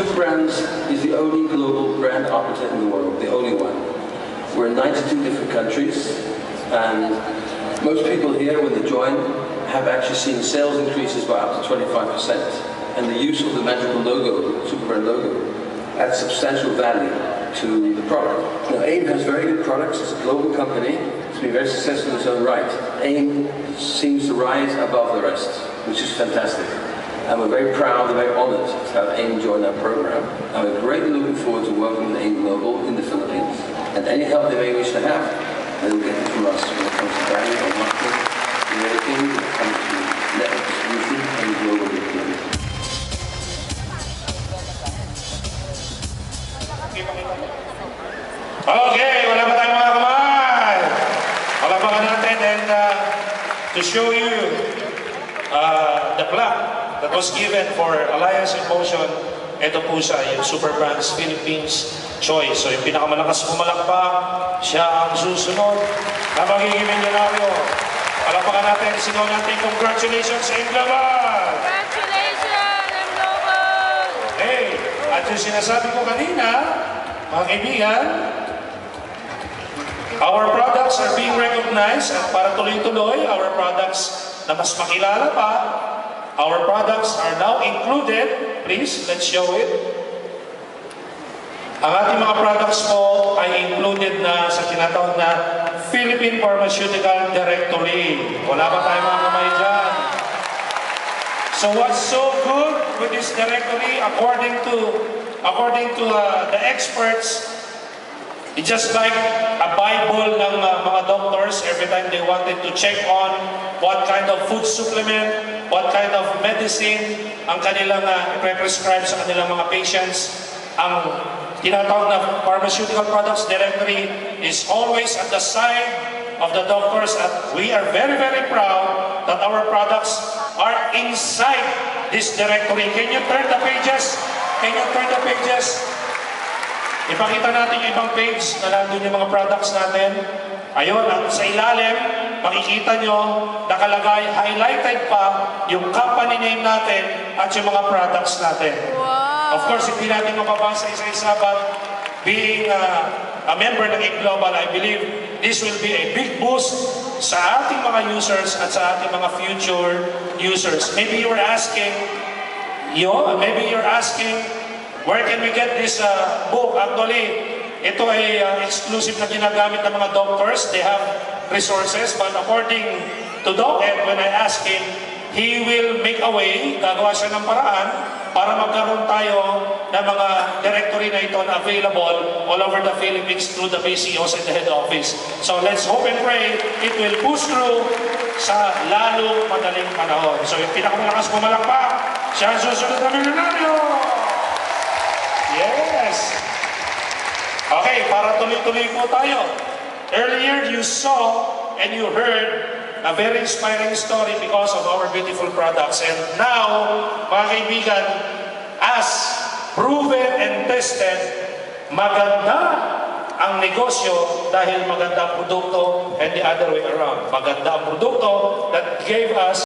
Superbrands is the only global brand operator in the world, the only one. We're in 92 different countries, and most people here, when they join, have actually seen sales increases by up to 25%. And the use of the magical logo, Superbrand logo, adds substantial value to the product. Now, AIM has very good products. It's a global company. It's been very successful in its own right. AIM seems to rise above the rest, which is fantastic. And we're very proud and very honored to have AIM join our program. And we're greatly looking forward to working with AIM Global in the Philippines. And any help they may wish to have, they will get it from us when it comes to value or marketing, and everything when it comes to network distribution and global deployment. Okay, wala pa tayong mga kamay. Palapakan natin and to show you the plaque that was given for Alliance in Motion, ito po siya, yung Superbrands Philippines Choice. So yung pinakamalakas pumalakpak, siya ang susunod na magiging milyonaryo. Palapakan natin, sigaw natin, congratulations sa Global! Congratulations, M Global! Okay, at yung sinasabi ko kanina, mga kaibigan, our products are being recognized at para tuloy-tuloy, our products na mas makilala pa, our products are now included. Please, let's show it. Ang ating mga products po ay included na sa tinatawag na Philippine Pharmaceutical Directory. Wala pa tayong mga kamay dyan. So what's so good with this directory, according to the experts, it's just like a Bible ng mga doctors every time they wanted to check on what kind of food supplement, what kind of medicine ang kanilang i-prescribe sa kanilang mga patients. Ang tinatawag na Pharmaceutical Products Directory is always at the side of the doctors, and we are very, very proud that our products are inside this directory. Can you turn the pages? Can you turn the pages? Ipakita natin yung ibang page na nandun yung mga products natin. Ayun, at sa ilalim, makikita nyo, nakalagay, highlighted pa yung company name natin at yung mga products natin. Wow! Of course, hindi natin mapabasa isa-isa, but being a member ng AIM Global, I believe this will be a big boost sa ating mga users at sa ating mga future users. Maybe you're asking, where can we get this book? Actually, ito ay exclusive na ginagamit ng mga doctors. They have resources, but according to Doc Ed, when I ask him, he will make a way, gagawa siya ng paraan para magkaroon tayo ng mga directory na ito na available all over the Philippines through the PCOs and the head office. So let's hope and pray it will push through sa lalo madaling panahon. So yung pinakamalakas pumalakpak, siya ang susunod na milyonaryo! Yes! Okay, para tuloy-tuloy po tayo. Earlier, you saw and you heard a very inspiring story because of our beautiful products. And now, mga kaibigan, as proven and tested, maganda ang negosyo dahil maganda ang produkto and the other way around. Maganda ang produkto that gave us